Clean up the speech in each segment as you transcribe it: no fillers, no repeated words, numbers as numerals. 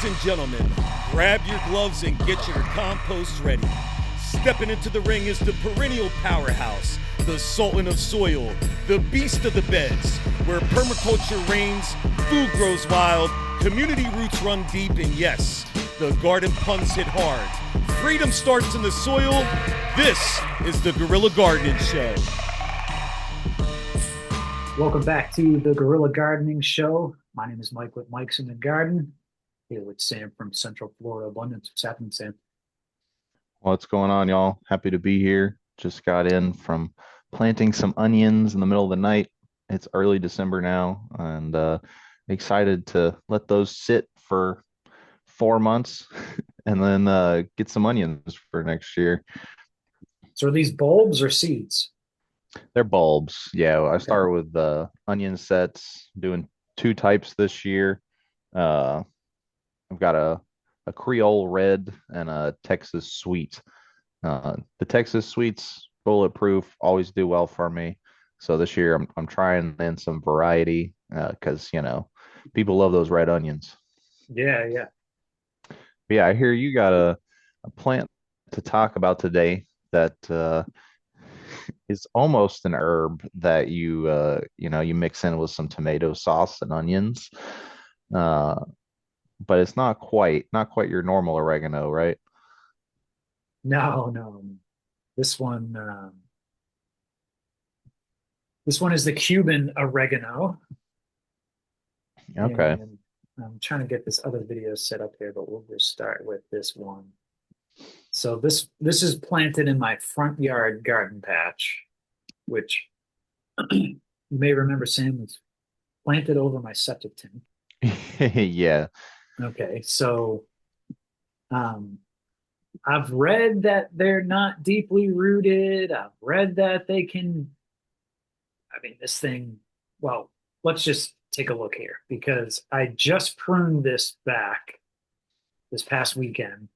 Ladies and gentlemen, grab your gloves and get your compost ready. Stepping into the ring is the perennial powerhouse, the sultan of soil, the beast of the beds, where permaculture reigns, food grows wild, community roots run deep, and yes, the garden punts hit hard. Freedom starts in the soil. This is the Guerrilla Gardening Show. Welcome back to the Guerrilla Gardening Show. My name is Mike with Mike's in the Garden. Here with Sam from Central Florida Abundance. What's happening, Sam? What's going on, y'all? Happy to be here. Just got in from planting some onions in the middle of the night. It's early December now, and excited to let those sit for 4 months and then get some onions for next year. So are these bulbs or seeds? They're bulbs. Yeah, I Okay. started with onion sets, doing two types this year. Uh, I've got a Creole red and a Texas sweet. The Texas sweets bulletproof, always do well for me. So this year I'm trying in some variety because people love those red onions. Yeah, yeah. But yeah, I hear you got a plant to talk about today that is almost an herb that you mix in with some tomato sauce and onions. Uh, but it's not quite your normal oregano, right? No, no. This one, this one is the Cuban oregano, Okay. and I'm trying to get this other video set up here, but we'll just start with this one. So this is planted in my front yard garden patch, which you may remember Sam was planted over my septic tank. Yeah. Okay, so um, I've read that they're not deeply rooted. I've read that they can, I mean, this thing, well, let's just take a look here because I just pruned this back this past weekend.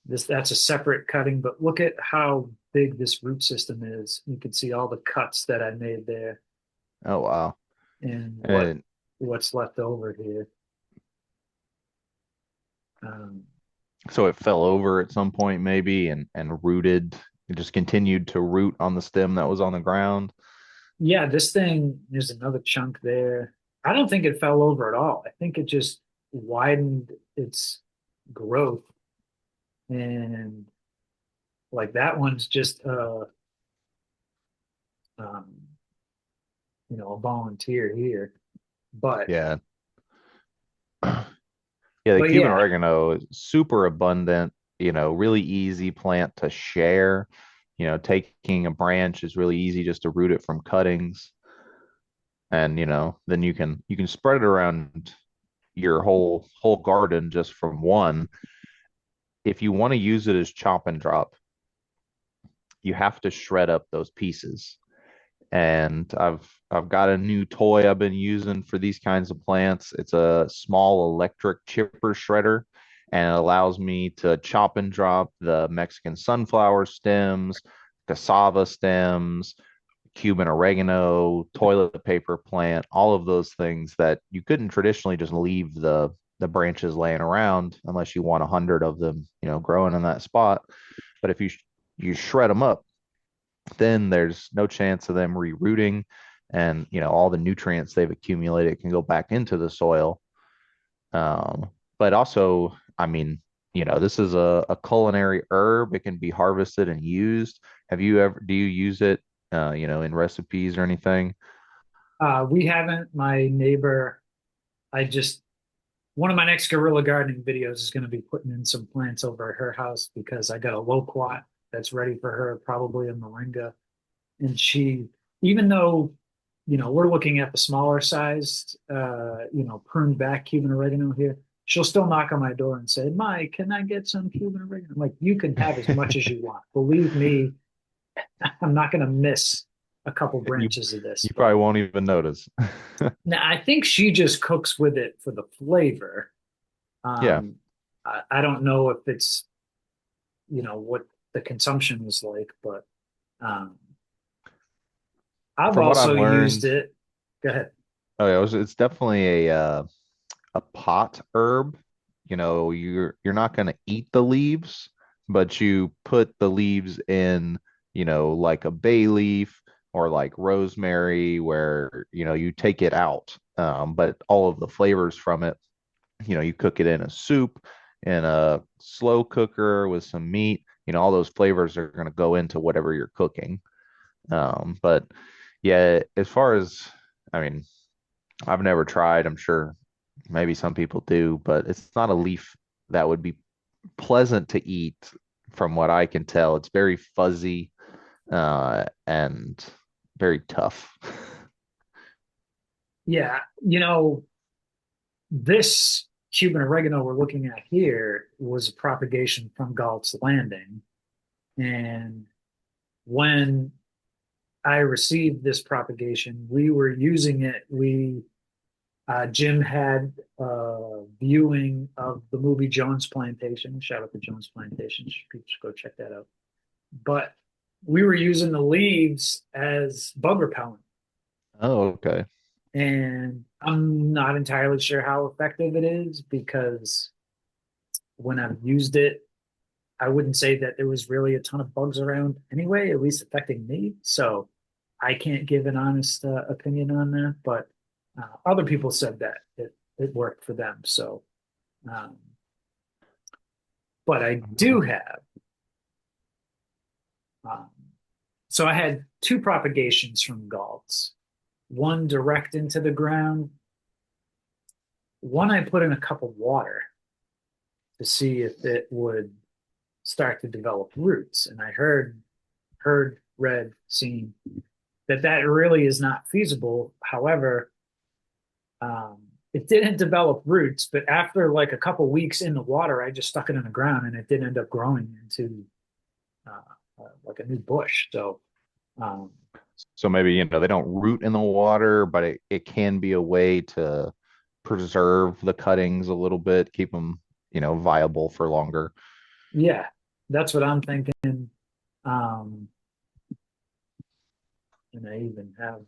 That's a separate cutting, but look at how big this root system is. You can see all the cuts that I made there Oh wow. and And what's left over here. Um, so it fell over at some point maybe and rooted. It just continued to root on the stem that was on the ground. Yeah, this thing, there's another chunk there. I don't think it fell over at all. I think it just widened its growth. And like that one's just um, a volunteer here. But Yeah. Yeah, the but Cuban yeah, oregano is super abundant, really easy plant to share. Taking a branch is really easy just to root it from cuttings. And then you can spread it around your whole garden just from one. If you want to use it as chop and drop, you have to shred up those pieces. And I've got a new toy I've been using for these kinds of plants. It's a small electric chipper shredder, and it allows me to chop and drop the Mexican sunflower stems, cassava stems, Cuban oregano, toilet paper plant, all of those things that you couldn't traditionally just leave the branches laying around unless you want 100 of them, growing in that spot. But if you shred them up, then there's no chance of them rerooting, and all the nutrients they've accumulated can go back into the soil. But also, I mean, this is a culinary herb. It can be harvested and used. Do you use it, in recipes or anything? we haven't. My neighbor, I just one of my next guerrilla gardening videos is going to be putting in some plants over at her house because I got a loquat that's ready for her, probably a moringa. And she, even though, we're looking at the smaller sized, pruned back Cuban oregano here, she'll still knock on my door and say, Mike, can I get some Cuban oregano? I'm like, you can have as much as you want. Believe me, I'm not going to miss a couple You branches of this. you But probably won't even notice. now I think she just cooks with it for the flavor. Yeah. I don't know if it's, what the consumption was like, but um, I've From what also I've used learned, it. Go ahead. oh yeah, it's definitely a pot herb. you're not going to eat the leaves, but you put the leaves in, like a bay leaf or like rosemary where, you take it out. But all of the flavors from it, you cook it in a soup, in a slow cooker with some meat, all those flavors are going to go into whatever you're cooking. But yeah, as far as, I mean, I've never tried. I'm sure maybe some people do, but it's not a leaf that would be pleasant to eat from what I can tell. It's very fuzzy, and very tough. Yeah, this Cuban oregano we're looking at here was a propagation from Galt's Landing. And when I received this propagation, we were using it. Jim had a viewing of the movie Jones Plantation. Shout out to Jones Plantation. People should go check that out. But we were using the leaves as bug repellent. Oh, okay. And I'm not entirely sure how effective it is because when I've used it, I wouldn't say that there was really a ton of bugs around anyway, at least affecting me. So I can't give an honest opinion on that, but other people said that it worked for them. So, um, but I do have, um, so I had two propagations from galls, one direct into the ground, one I put in a cup of water to see if it would start to develop roots. And I read, seen that really is not feasible. However, it didn't develop roots, but after like a couple weeks in the water, I just stuck it in the ground and it did end up growing into like a new bush. So, um, So maybe, they don't root in the water, but it can be a way to preserve the cuttings a little bit, keep them, viable for longer. yeah, that's what I'm thinking. Um, and I even have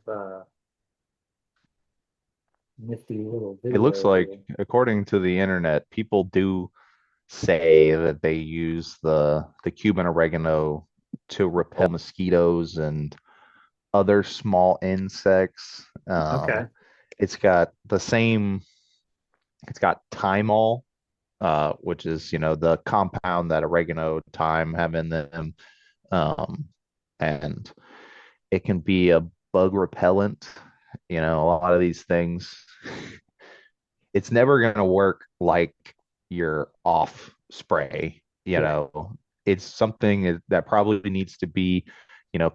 nifty little It looks video like, here. according to the internet, people do say that they use the Cuban oregano to repel mosquitoes and other small insects. Okay, It's got the same, it's got thymol, which is, the compound that oregano, thyme have in them. Um, and it can be a bug repellent, a lot of these things. It's never going to work like your off spray, yeah, it's something that probably needs to be,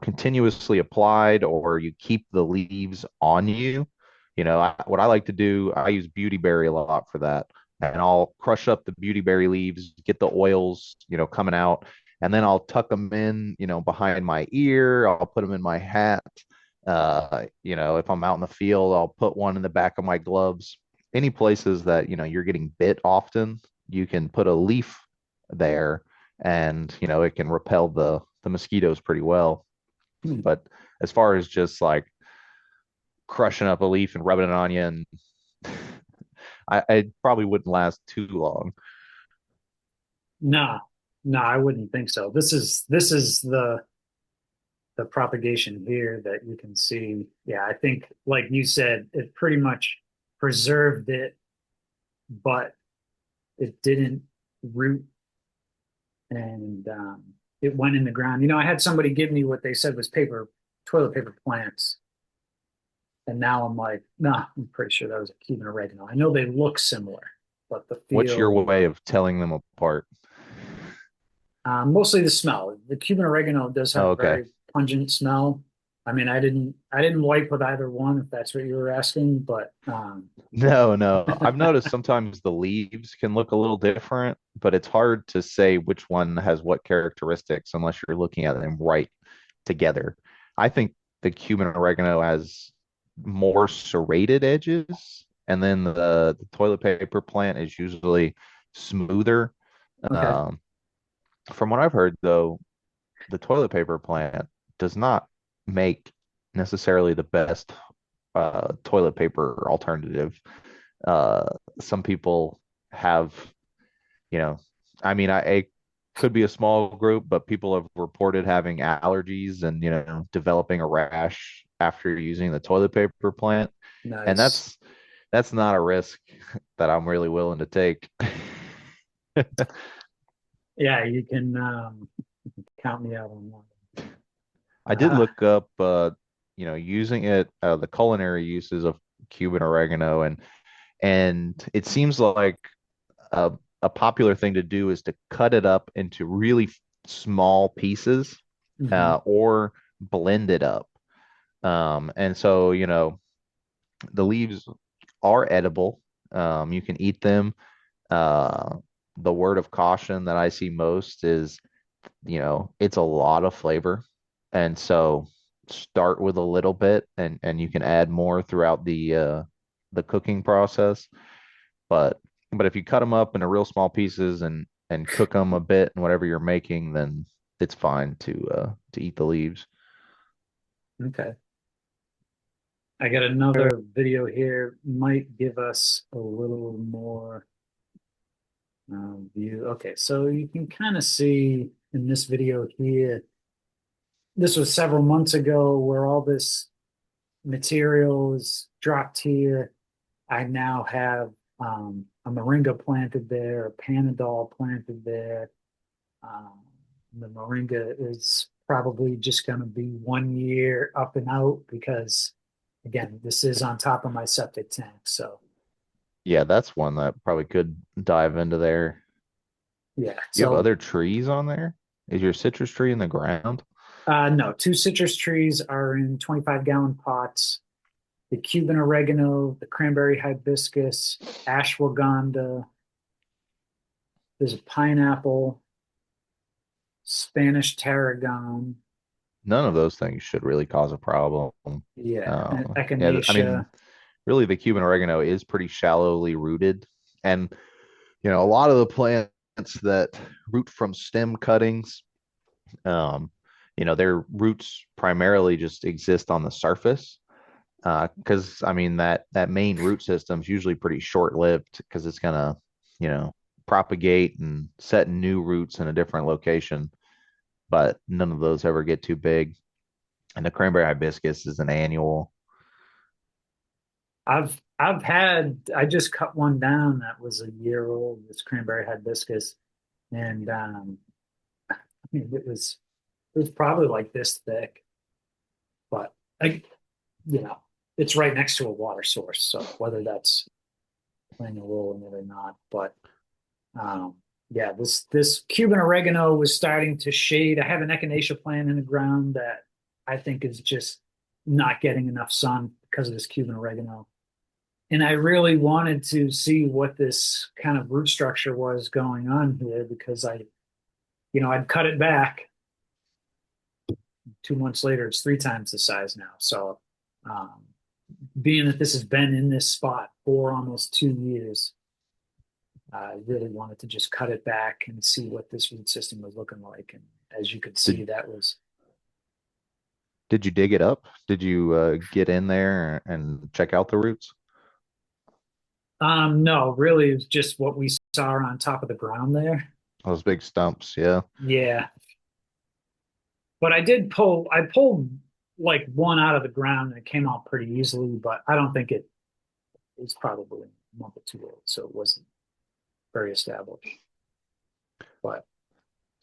continuously applied, or you keep the leaves on you. What I like to do, I use beautyberry a lot for that. And I'll crush up the beautyberry leaves, get the oils, coming out, and then I'll tuck them in, behind my ear. I'll put them in my hat. If I'm out in the field, I'll put one in the back of my gloves. Any places that, you're getting bit often, you can put a leaf there, and, it can repel the mosquitoes pretty well. hmm. But as far as just like crushing up a leaf and rubbing it on you, and I probably wouldn't last too long. Nah, nah, I wouldn't think so. This is the propagation here that you can see. Yeah, I think like you said, it pretty much preserved it, but it didn't root and it went in the ground. I had somebody give me what they said was toilet paper plants. And now I'm like, nah, I'm pretty sure that was a Cuban oregano. I know they look similar, but the What's your feel, way of telling them apart? mostly the smell. The Cuban oregano does have Oh, a okay. very pungent smell. I mean, I didn't wipe with either one, if that's what you were asking, but No, no. I've noticed sometimes the leaves can look a little different, but it's hard to say which one has what characteristics unless you're looking at them right together. I think the Cuban oregano has more serrated edges, and then the toilet paper plant is usually smoother. okay, Um, from what I've heard, though, the toilet paper plant does not make necessarily the best toilet paper alternative. Some people have you know, I mean, it could be a small group, but people have reported having allergies and, developing a rash after using the toilet paper plant. And Nice. that's not a risk that I'm really willing to take. Yeah, you can count me out on I that. did look up, using it, the culinary uses of Cuban oregano, and it seems like a popular thing to do is to cut it up into really small pieces, Mhm. or blend it up. And so, the leaves are edible. You can eat them. Uh, the word of caution that I see most is, it's a lot of flavor. And so start with a little bit, and you can add more throughout the cooking process. But if you cut them up into real small pieces and cook them a bit in whatever you're making, then it's fine to eat the leaves. Okay. I got another video here. Might give us a little more view. Okay, so you can kind of see in this video here, this was several months ago where all this material is dropped here. I now have a moringa planted there, a panadol planted there. Um, the moringa is probably just going to be 1 year up and out because, again, this is on top of my septic tank. So, Yeah, that's one that probably could dive into there. yeah. You have So, other trees on there? Is your citrus tree in the ground? no, two citrus trees are in 25-gallon pots. The Cuban oregano, the cranberry hibiscus, ashwagandha. There's a pineapple, Spanish tarragon. None of those things should really cause a problem. Yeah, and Yeah, I mean, echinacea. really, the Cuban oregano is pretty shallowly rooted, and a lot of the plants that root from stem cuttings, um, their roots primarily just exist on the surface. Because I mean that main root system is usually pretty short-lived because it's gonna, propagate and set new roots in a different location. But none of those ever get too big. And the cranberry hibiscus is an annual. I just cut one down that was a year old, this cranberry hibiscus, and I mean it was probably like this thick, but I, you know, it's right next to a water source, so whether that's playing a role in it or not, but um, yeah, this Cuban oregano was starting to shade. I have an echinacea plant in the ground that I think is just not getting enough sun because of this Cuban oregano. And I really wanted to see what this kind of root structure was going on here because I'd cut it back. 2 months later, it's 3 times the size now. So, um, being that this has been in this spot for almost 2 years, I really wanted to just cut it back and see what this root system was looking like. And as you could see, Did that was did you dig it up? Did you get in there and check out the roots? no, really, it was just what we saw on top of the ground there. Those big stumps, yeah. Yeah, but I pulled like one out of the ground and it came out pretty easily, but I don't think it was probably a month or two old, so it wasn't very established. But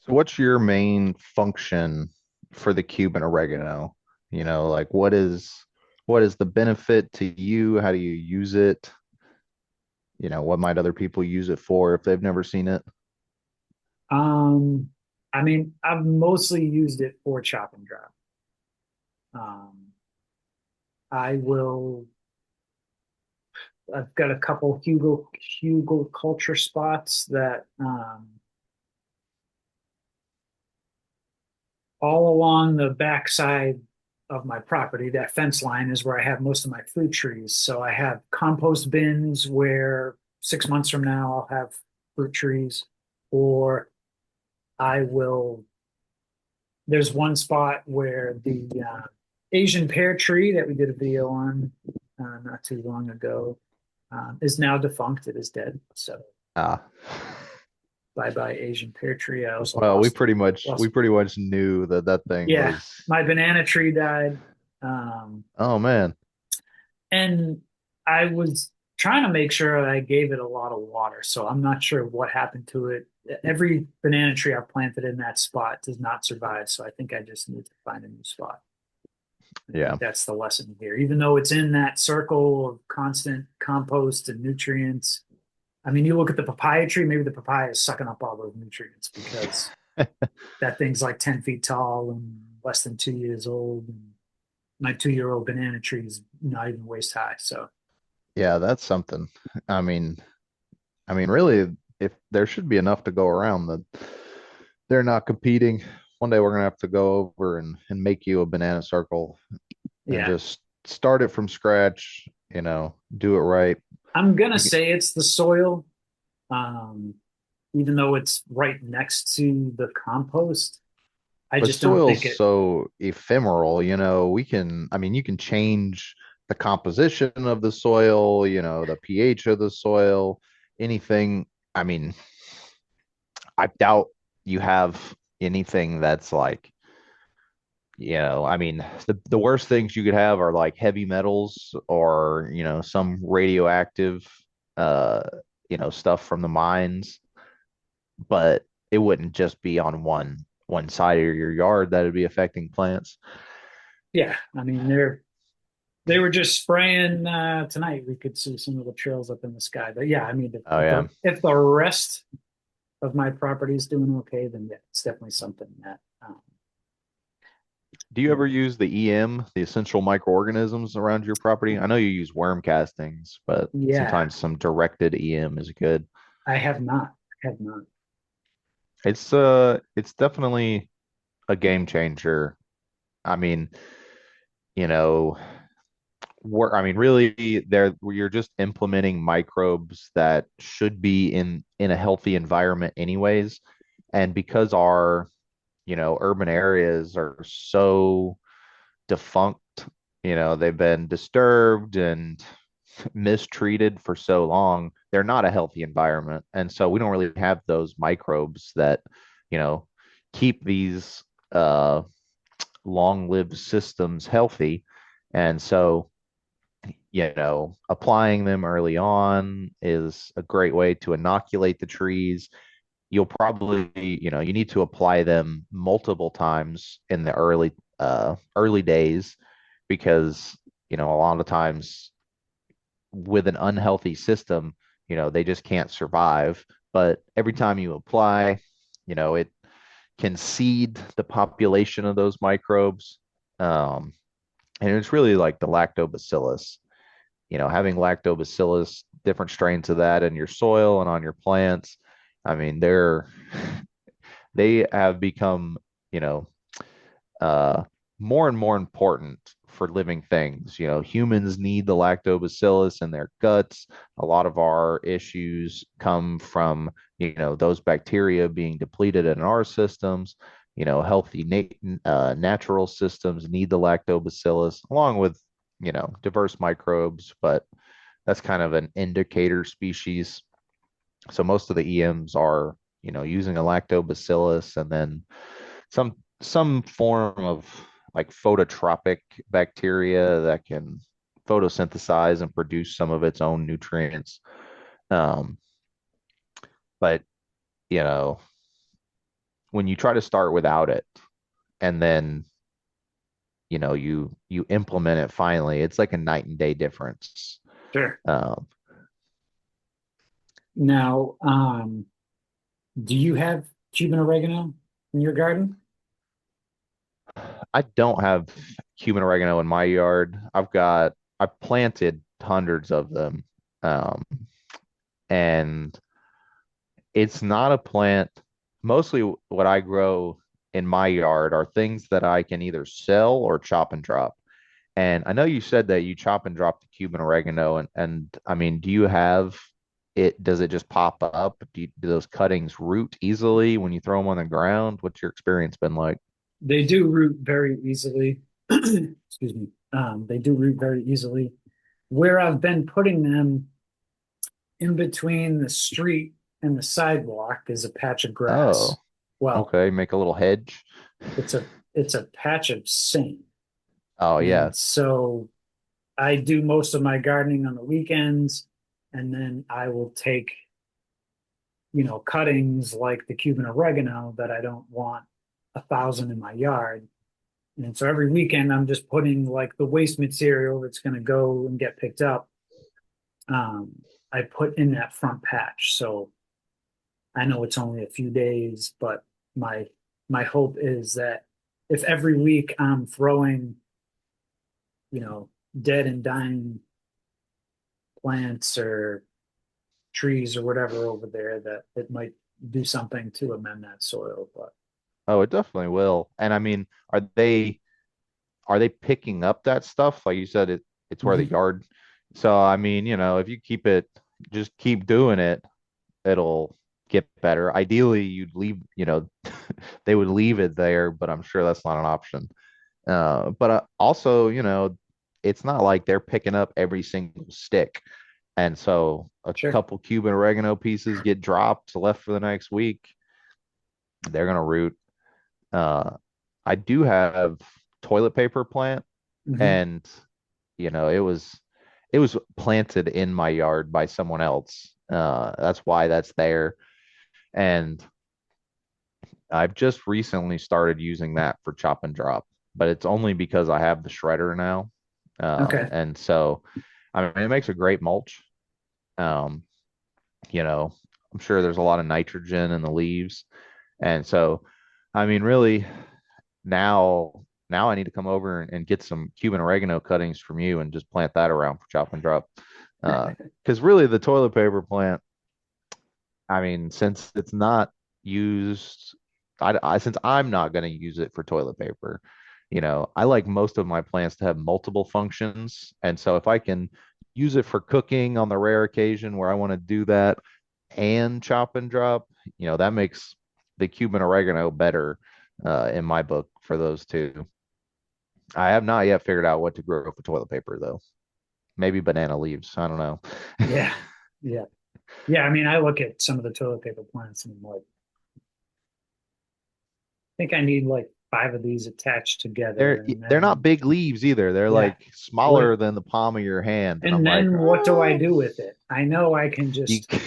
So what's your main function for the Cuban oregano? Like what is the benefit to you? How do you use it? What might other people use it for if they've never seen it? um, I mean, I've mostly used it for chop and drop. Um, I will. I've got a couple Hugo culture spots that all along the backside of my property, that fence line is where I have most of my fruit trees. So I have compost bins where 6 months from now I'll have fruit trees, or I will. There's one spot where the Asian pear tree that we did a video on not too long ago is now defunct. It is dead. So Ah, Bye Asian pear tree. I also Well, we lost, pretty much we lost, pretty much knew that that thing yeah, was. my banana tree died. Um, Oh man. and I was trying to make sure that I gave it a lot of water. So I'm not sure what happened to it. Every banana tree I planted in that spot does not survive. So I think I just need to find a new spot. I Yeah. think that's the lesson here. Even though it's in that circle of constant compost and nutrients. I mean, you look at the papaya tree, maybe the papaya is sucking up all those nutrients because that thing's like 10 feet tall and less than 2 years old. And my 2-year-old banana tree is not even waist high. So, Yeah, that's something. I mean, really, if there should be enough to go around that they're not competing. One day we're gonna have to go over and make you a banana circle and yeah, just start it from scratch, do it right. I'm going to You can, say it's the soil, um, even though it's right next to the compost. I but just don't soil's think it, so ephemeral, I mean, you can change the composition of the soil, the pH of the soil, anything. I mean, I doubt you have anything that's like, I mean, the worst things you could have are like heavy metals or, some radioactive, uh, stuff from the mines, but it wouldn't just be on one side of your yard that would be affecting plants. yeah, I mean, they were just spraying tonight. We could see some of the trails up in the sky. But yeah, I mean, Oh yeah. if the rest of my property is doing okay, then yeah, it's definitely something that Do you ever use the EM, the essential microorganisms around your property? I know you use worm castings, but yeah, sometimes some directed EM is good. I have not. I have not. It's definitely a game changer. I mean, you know, really there you're just implementing microbes that should be in a healthy environment anyways. And because our, urban areas are so defunct, they've been disturbed and mistreated for so long, they're not a healthy environment. And so we don't really have those microbes that, you know, keep these long-lived systems healthy. And so, applying them early on is a great way to inoculate the trees. You'll probably, you need to apply them multiple times in the early days because, a lot of times with an unhealthy system, they just can't survive. But every time you apply, it can seed the population of those microbes. Um, and it's really like the lactobacillus, having lactobacillus, different strains of that in your soil and on your plants. I mean, they have become, you know, uh, more and more important for living things. Humans need the lactobacillus in their guts. A lot of our issues come from, those bacteria being depleted in our systems. Healthy natural systems need the lactobacillus along with, diverse microbes, but that's kind of an indicator species. So most of the EMs are, using a lactobacillus and then some form of like phototropic bacteria that can photosynthesize and produce some of its own nutrients. Um, but you know, when you try to start without it and then you implement it finally, it's like a night and day difference. Sure. Um, Now, do you have Cuban oregano in your garden? I don't have Cuban oregano in my yard. I've planted hundreds of them. Um, and it's not a plant. Mostly what I grow in my yard are things that I can either sell or chop and drop. And I know you said that you chop and drop the Cuban oregano, and I mean, do you have it? Does it just pop up? Do those cuttings root easily when you throw them on the ground? What's your experience been like? They do root very easily. Excuse me. They do root very easily. Where I've been putting them in between the street and the sidewalk is a patch of Oh, grass. Well, okay. Make a little hedge. it's a patch of sand. Oh yeah. And so I do most of my gardening on the weekends, and then I will take, cuttings like the Cuban oregano that I don't want 1,000 in my yard. And so every weekend I'm just putting like the waste material that's going to go and get picked up. Um, I put in that front patch. So I know it's only a few days, but my my hope is that if every week I'm throwing, you know, dead and dying plants or trees or whatever over there, that it might do something to amend that soil. But Oh, it definitely will. And I mean, are they picking up that stuff? Like you said, it's where the Mhm. yard. So I mean, if you just keep doing it, it'll get better. Ideally, you'd leave, they would leave it there, but I'm sure that's not an option. But also, it's not like they're picking up every single stick. And so a Sure. couple Cuban oregano pieces get dropped, left for the next week. They're gonna root. Uh, I do have toilet paper plant, Hmm. and it was planted in my yard by someone else. That's why that's there. And I've just recently started using that for chop and drop, but it's only because I have the shredder now. Okay. And so, I mean, it makes a great mulch. Um, you know, I'm sure there's a lot of nitrogen in the leaves. And so, I mean, really, now I need to come over and get some Cuban oregano cuttings from you and just plant that around for chop and drop. Because really, the toilet paper plant, I mean, since it's not used, since I'm not going to use it for toilet paper, I like most of my plants to have multiple functions. And so if I can use it for cooking on the rare occasion where I want to do that and chop and drop, that makes the Cuban oregano better in my book for those two. I have not yet figured out what to grow for toilet paper though. Maybe banana leaves. I don't know. Yeah. Yeah. Yeah. I mean, I look at some of the toilet paper plants and I'm like, I think I need like five of these attached They're together. And they're not then, big leaves either. They're yeah, like what, smaller than the palm of your hand, and I'm and like, then what do I do with it? I know I can you, just, but,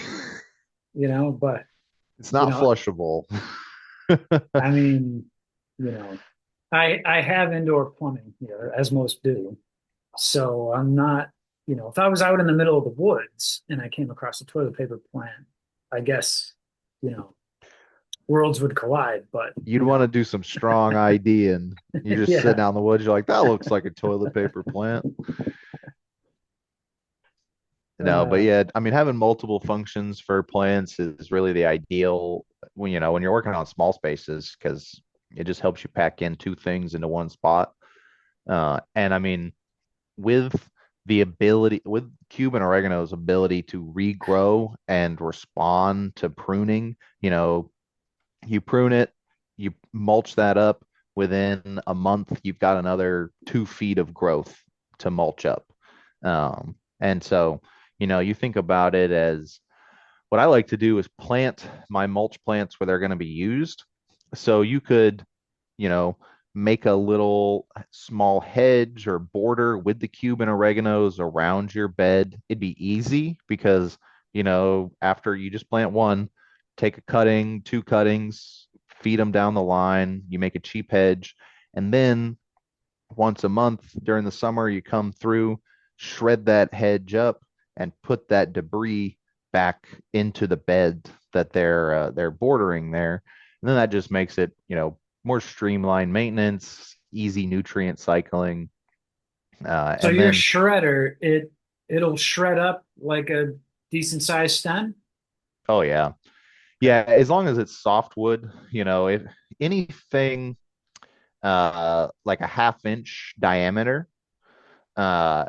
it's you not know, flushable. I mean, you know, I have indoor plumbing here, as most do. So I'm not, if I was out in the middle of the woods and I came across a toilet paper plant, I guess, you know, worlds would collide. But, You'd want to do some strong ID, and you're just sitting yeah. out in the woods. You're like, that looks like a toilet paper plant. No, but Uh, yeah, I mean, having multiple functions for plants is really the ideal when you're working on small spaces because it just helps you pack in two things into one spot. And I mean, with with Cuban oregano's ability to regrow and respond to pruning, you prune it, you mulch that up. Within a month, you've got another 2 feet of growth to mulch up. And so, you think about it as what I like to do is plant my mulch plants where they're going to be used. So you could, you know, make a little small hedge or border with the Cuban oreganos around your bed. It'd be easy because, after you just plant one, take a cutting, two cuttings, feed them down the line, you make a cheap hedge, and then once a month during the summer, you come through, shred that hedge up, and put that debris back into the bed that they're bordering there. And then that just makes it, more streamlined maintenance, easy nutrient cycling. so And your then, shredder, it'll shred up like a decent sized stem. oh yeah, Okay. yeah, as long as it's softwood, if anything like a half-inch diameter, uh,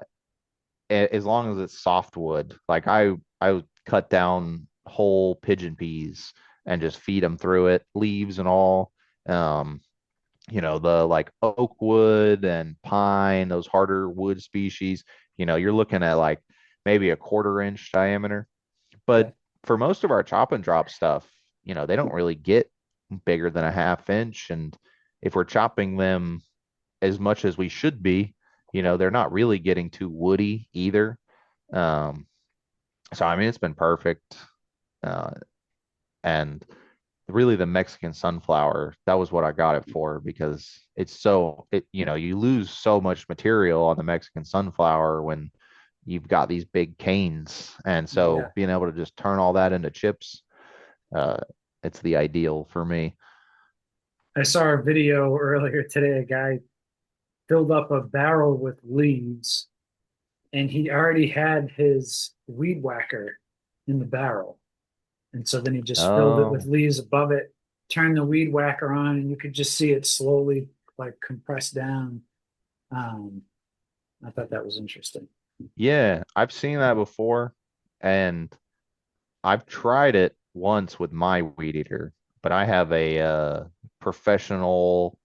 as long as it's softwood, like I would cut down whole pigeon peas and just feed them through it, leaves and all. Um, the like oak wood and pine, those harder wood species, you're looking at like maybe a 1/4 inch diameter. But Okay. for most of our chop and drop stuff, they don't really get bigger than a half inch. And if we're chopping them as much as we should be, they're not really getting too woody either. Um, so I mean, it's been perfect. Uh, and really the Mexican sunflower, that was what I got it for because you lose so much material on the Mexican sunflower when you've got these big canes. And Yeah. so being able to just turn all that into chips, uh, it's the ideal for me. I saw a video earlier today. A guy filled up a barrel with leaves, and he already had his weed whacker in the barrel. And so then he just filled it with Oh, leaves above it, turned the weed whacker on, and you could just see it slowly like compress down. Um, I thought that was interesting. yeah, I've seen that before, and I've tried it once with my weed eater, but I have a professional,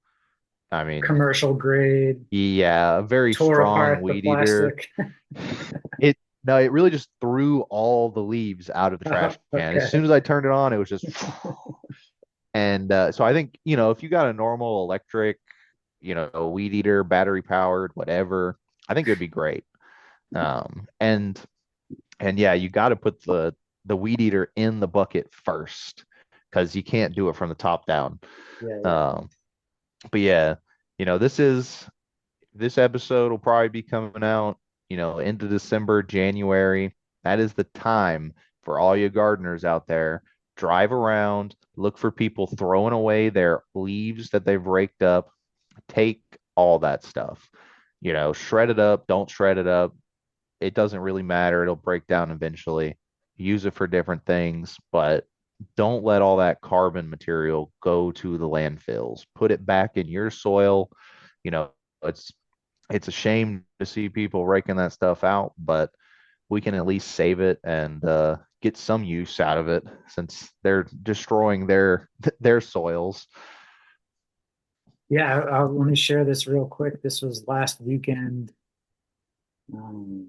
I mean, Commercial grade, yeah, a very tore strong apart the weed eater. plastic. It no, it really just threw all the leaves out of the Oh, trash can. As okay. soon as I turned it on, it was just, and so I think, if you got a normal electric, weed eater, battery powered, whatever, I think it would be great. Um, and and yeah, you got to put the weed eater in the bucket first because you can't do it from the top down. Yeah, yeah. Um, but yeah, this episode will probably be coming out, into December, January. That is the time for all you gardeners out there. Drive around, look for people throwing away their leaves that they've raked up. Take all that stuff. Shred it up, don't shred it up. It doesn't really matter. It'll break down eventually. Use it for different things, but don't let all that carbon material go to the landfills. Put it back in your soil. You know, it's it's a shame to see people raking that stuff out, but we can at least save it and get some use out of it since they're destroying their soils. Yeah, let me share this real quick. This was last weekend. Um,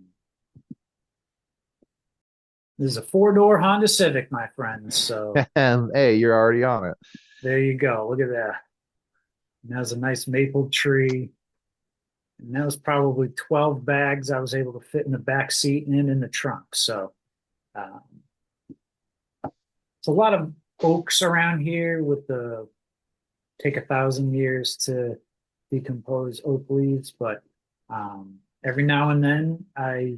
this is a four-door Honda Civic, my friends. So And hey, you're already on it. there you go. Look at that. And that was a nice maple tree. And that was probably 12 bags I was able to fit in the back seat and in the trunk. So um, it's a lot of oaks around here with the take 1,000 years to decompose oak leaves, but every now and then I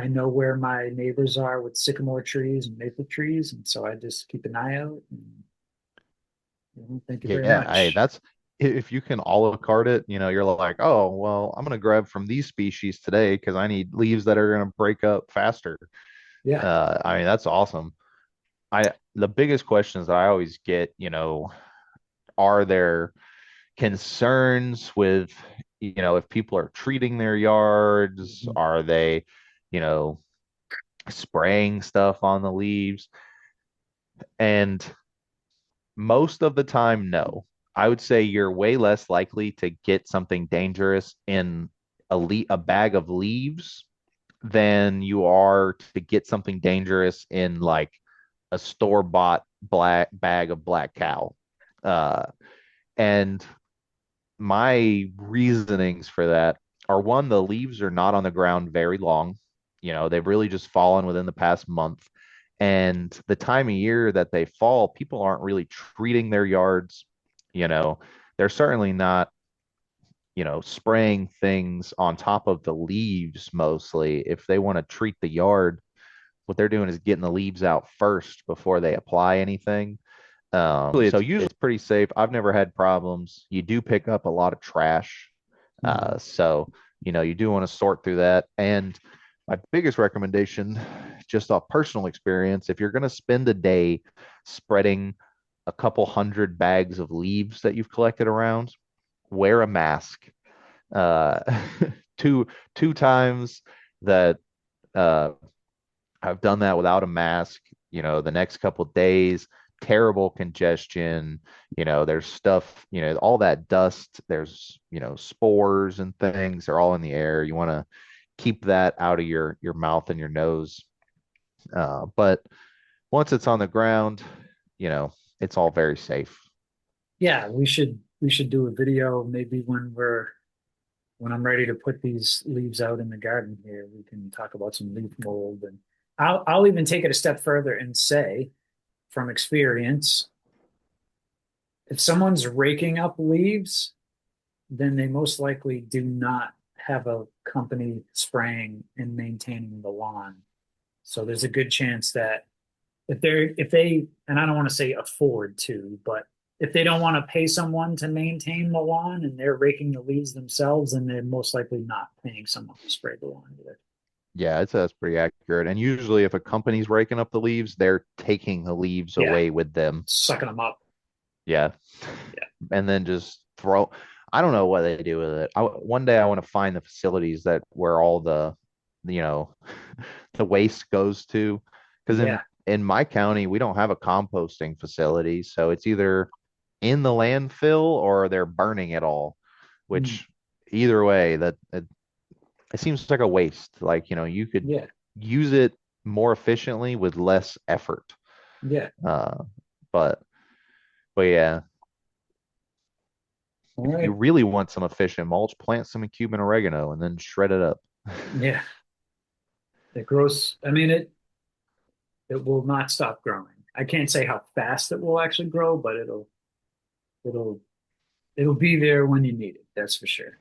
know where my neighbors are with sycamore trees and maple trees, and so I just keep an eye out. And, thank you very Yeah, hey, much. that's if you can Olive cart it, you're like, oh, well, I'm gonna grab from these species today because I need leaves that are gonna break up faster. Yeah. I mean, that's awesome. The biggest questions that I always get, are there concerns with, if people are treating their yards? Mhm. Are they, you know, spraying stuff on the leaves? And most of the time, no. I would say you're way less likely to get something dangerous in a bag of leaves than you are to get something dangerous in like a store-bought black bag of black cow. Uh, and my reasonings for that are one, the leaves are not on the ground very long. They've really just fallen within the past month. And the time of year that they fall, people aren't really treating their yards. You know, they're certainly not, spraying things on top of the leaves mostly. If they want to treat the yard, what they're doing is getting the leaves out first before they apply anything. So usually it's pretty safe. I've never had problems. You do pick up a lot of trash. Mhm. So, you do want to sort through that. And my biggest recommendation, just off personal experience, if you're going to spend a day spreading a couple hundred bags of leaves that you've collected around, wear a mask. Uh, two times that uh, I've done that without a mask. The next couple days, terrible congestion. There's stuff, all that dust, there's, spores and things, they're all in the air. You want to keep that out of your mouth and your nose. But once it's on the ground, it's all very safe. Yeah, we should do a video maybe when I'm ready to put these leaves out in the garden here. We can talk about some leaf mold, and I'll even take it a step further and say, from experience, if someone's raking up leaves, then they most likely do not have a company spraying and maintaining the lawn. So there's a good chance that if they, and I don't want to say afford to, but if they don't want to pay someone to maintain the lawn and they're raking the leaves themselves, then they're most likely not paying someone to spray the lawn either. Yeah, that's pretty accurate. And usually, if a company's raking up the leaves, they're taking the leaves Yeah, away with them. sucking them up. Yeah. Yeah. And then just throw. I don't know what they do with it. One day I want to find the facilities that where all you know, the waste goes to. Because Yeah. in my county, we don't have a composting facility, so it's either in the landfill or they're burning it all. Mm. Which either way, it seems like a waste. Like, you could Yeah. use it more efficiently with less effort. Yeah. Uh, but yeah, All if you right. really want some efficient mulch, plant some Cuban oregano and then shred it up. Yeah. It grows. I mean, it will not stop growing. I can't say how fast it will actually grow, but it'll it'll be there when you need it. That's for sure.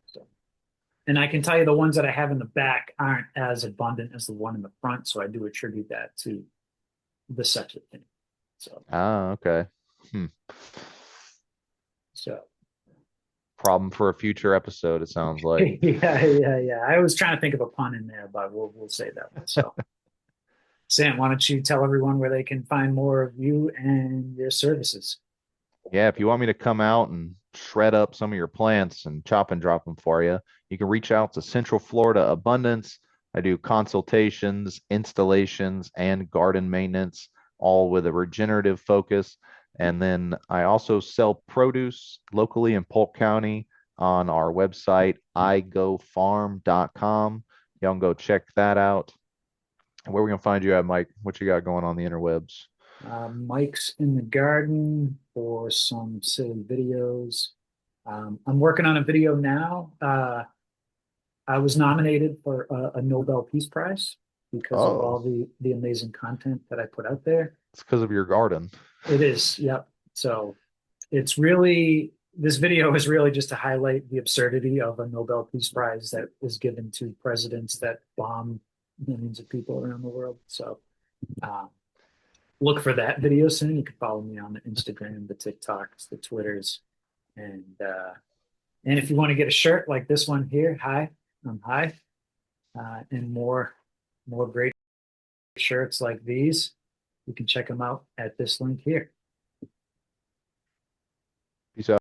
So, and I can tell you the ones that I have in the back aren't as abundant as the one in the front, so I do attribute that to the septic thing. So, Ah, okay. Hmm. so Problem for a future episode, it sounds like. yeah. I was trying to think of a pun in there, but we'll say that one. So, Sam, why don't you tell everyone where they can find more of you and your services? Yeah, if you want me to come out and shred up some of your plants and chop and drop them for you, you can reach out to Central Florida Abundance. I do consultations, installations, and garden maintenance, all with a regenerative focus. And then I also sell produce locally in Polk County on our website, igofarm.com. Y'all can go check that out. Where we gonna find you at, Mike? What you got going on the interwebs? Mike's in the garden for some silly videos. I'm working on a video now. I was nominated for a Nobel Peace Prize because of all Oh, the amazing content that I put out there. it's because of your garden. It is, yep. So it's really, this video is really just to highlight the absurdity of a Nobel Peace Prize that is given to presidents that bomb millions of people around the world. So um, look for that video soon. You can follow me on the Instagram, the TikToks, the Twitters, and if you want to get a shirt like this one here, hi, I'm hi, and more great shirts like these, you can check them out at this link here. Peace out.